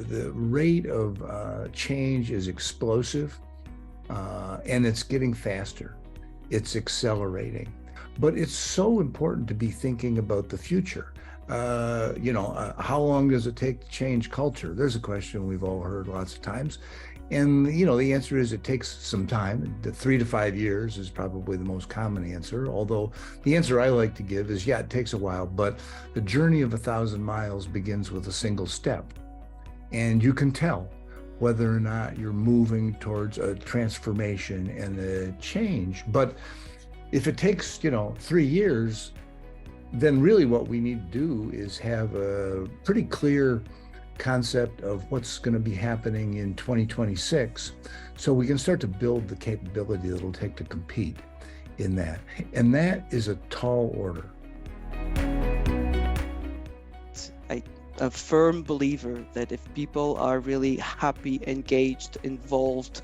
the rate of change is explosive, and it's getting faster. It's accelerating. But it's so important to be thinking about the future. How long does it take to change culture? There's a question we've all heard lots of times. And, the answer is it takes some time. The 3 to 5 years is probably the most common answer. Although the answer I like to give is, yeah, it takes a while, but the journey of 1,000 miles begins with a single step. And you can tell whether or not you're moving towards a transformation and a change. But if it takes, 3 years, then really what we need to do is have a pretty clear concept of what's going to be happening in 2026, so we can start to build the capability that it'll take to compete in that. And that is a tall order. I'm a firm believer that if people are really happy, engaged, involved,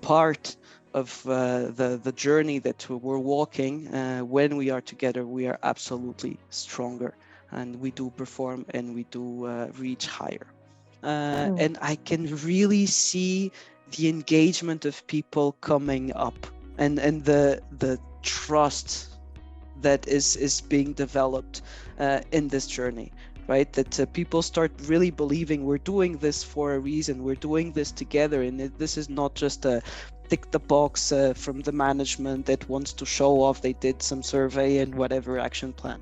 part of the journey that we're walking, when we are together, we are absolutely stronger. And we do perform and we do reach higher. And I can really see the engagement of people coming up and the trust that is being developed in this journey, right? That people start really believing we're doing this for a reason, we're doing this together, and this is not just a tick the box from the management that wants to show off they did some survey and whatever action plan.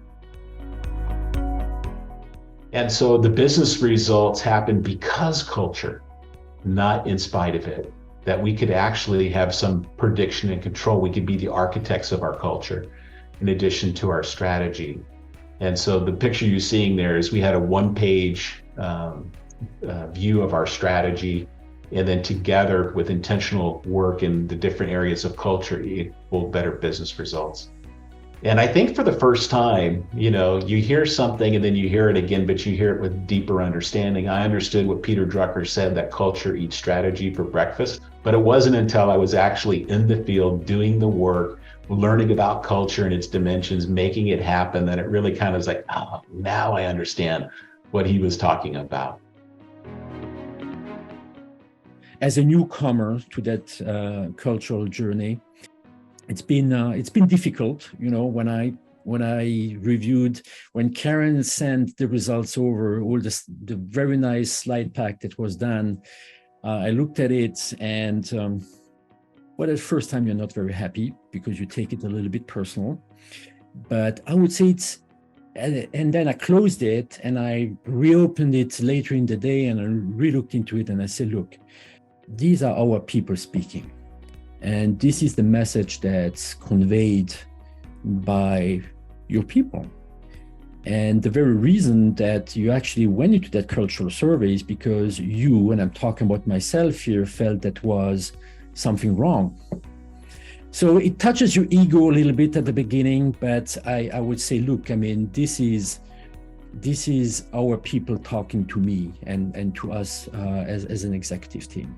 And so the business results happen because culture, not in spite of it, that we could actually have some prediction and control. We could be the architects of our culture in addition to our strategy. And so the picture you're seeing there is we had a one-page view of our strategy, and then together with intentional work in the different areas of culture, equal better business results. And I think for the first time, you hear something and then you hear it again, but you hear it with deeper understanding. I understood what Peter Drucker said, that culture eats strategy for breakfast, but it wasn't until I was actually in the field doing the work, learning about culture and its dimensions, making it happen, that it really kind of was like, oh, now I understand what he was talking about. As a newcomer to that cultural journey, it's been difficult, when I reviewed, when Karen sent the results over, all the very nice slide pack that was done, I looked at it and, at first time you're not very happy because you take it a little bit personal, but I would say and then I closed it and I reopened it later in the day and I re-looked into it and I said, look, these are our people speaking. And this is the message that's conveyed by your people. And the very reason that you actually went into that cultural survey is because you, and I'm talking about myself here, felt that was something wrong. So it touches your ego a little bit at the beginning, but I would say, look, this is our people talking to me and to us as an executive team.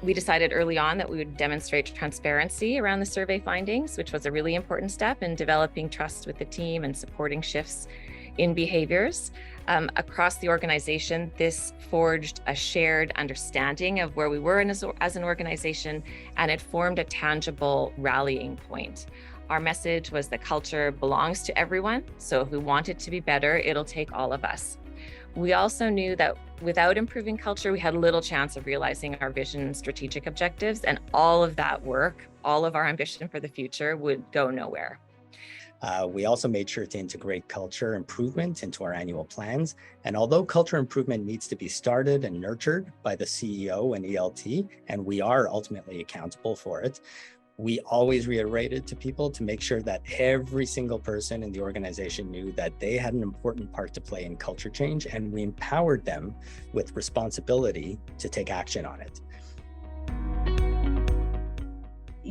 We decided early on that we would demonstrate transparency around the survey findings, which was a really important step in developing trust with the team and supporting shifts in behaviors. Across the organization, this forged a shared understanding of where we were as an organization, and it formed a tangible rallying point. Our message was that culture belongs to everyone, so if we want it to be better, it'll take all of us. We also knew that without improving culture, we had little chance of realizing our vision and strategic objectives, and all of that work, all of our ambition for the future would go nowhere. We also made sure to integrate culture improvement into our annual plans. And although culture improvement needs to be started and nurtured by the CEO and ELT, and we are ultimately accountable for it, we always reiterated to people to make sure that every single person in the organization knew that they had an important part to play in culture change, and we empowered them with responsibility to take action on it.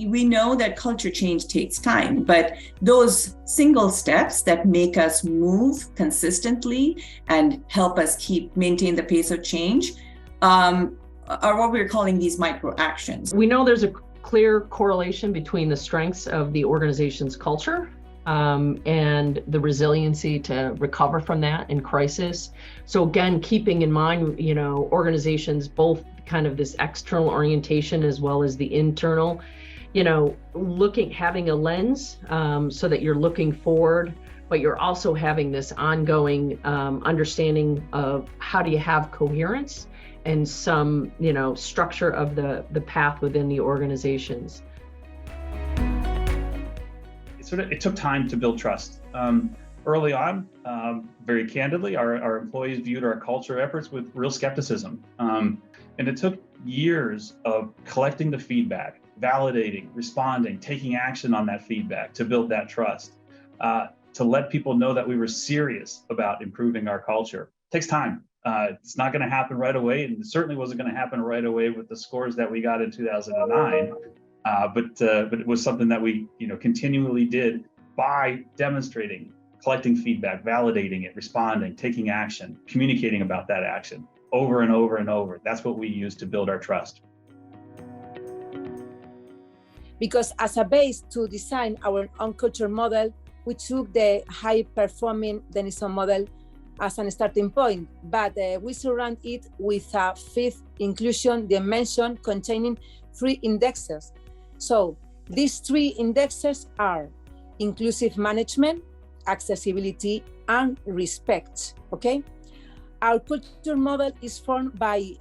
We know that culture change takes time, but those single steps that make us move consistently and help us maintain the pace of change are what we're calling these micro actions. We know there's a clear correlation between the strengths of the organization's culture and the resiliency to recover from that in crisis. So again, keeping in mind, organizations, both kind of this external orientation as well as the internal, having a lens so that you're looking forward, but you're also having this ongoing understanding of how do you have coherence and some, structure of the path within the organizations. It took time to build trust. Early on, very candidly, our employees viewed our culture efforts with real skepticism. And it took years of collecting the feedback, validating, responding, taking action on that feedback to build that trust, to let people know that we were serious about improving our culture. It takes time. It's not going to happen right away, and it certainly wasn't going to happen right away with the scores that we got in 2009. But it was something that we continually did by demonstrating, collecting feedback, validating it, responding, taking action, communicating about that action over and over and over. That's what we use to build our trust. Because as a base to design our own culture model, we took the high-performing Denison model as a starting point, but we surround it with a fifth inclusion dimension containing 3 indexes. So these 3 indexes are inclusive management, accessibility, and respect, okay? Our culture model is formed by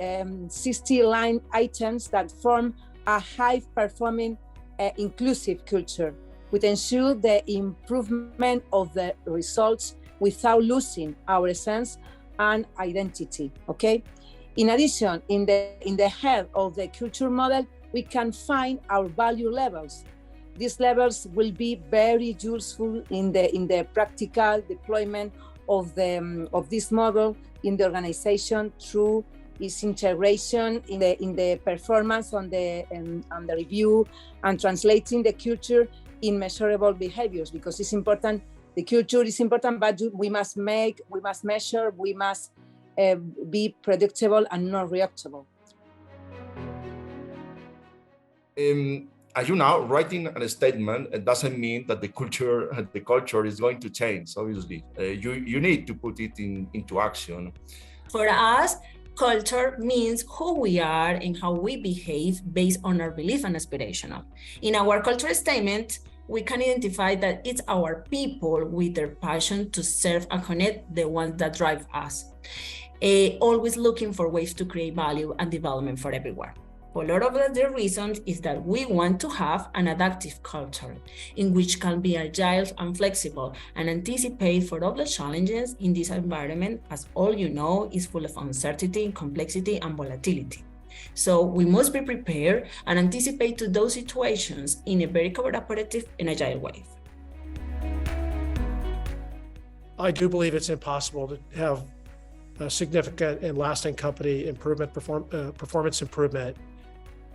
60 line items that form a high-performing inclusive culture, which ensure the improvement of the results without losing our essence and identity, okay? In addition, in the head of the culture model, we can find our value levels. These levels will be very useful in the practical deployment of this model in the organization through its integration in the performance on the review and translating the culture in measurable behaviors, because it's important. The culture is important, but we must measure, we must be predictable and not reactable. As you know, writing a statement doesn't mean that the culture is going to change. Obviously, you need to put it into action. For us, culture means who we are and how we behave based on our belief and aspirational. In our culture statement, we can identify that it's our people with their passion to serve and connect, the ones that drive us. Always looking for ways to create value and development for everyone. A lot of the reasons is that we want to have an adaptive culture in which can be agile and flexible and anticipate for all the challenges in this environment, as all you know is full of uncertainty, complexity, and volatility. So we must be prepared and anticipate to those situations in a very collaborative and agile way. I do believe it's impossible to have a significant and lasting company improvement, performance improvement,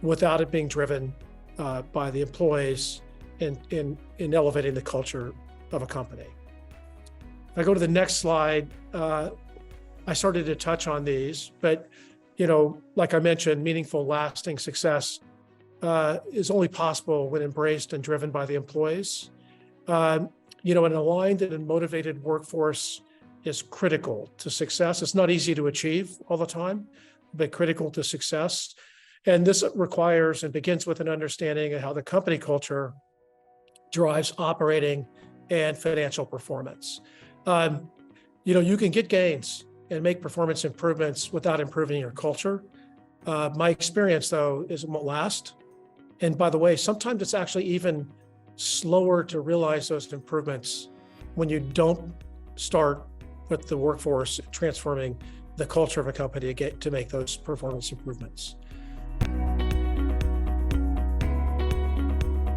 without it being driven by the employees in elevating the culture of a company. If I go to the next slide, I started to touch on these, but like I mentioned, meaningful, lasting success is only possible when embraced and driven by the employees. An aligned and motivated workforce is critical to success. It's not easy to achieve all the time, but critical to success. And this requires and begins with an understanding of how the company culture drives operating and financial performance. You can get gains and make performance improvements without improving your culture. My experience, though, is it won't last. And by the way, sometimes it's actually even slower to realize those improvements when you don't start with the workforce transforming the culture of a company to make those performance improvements.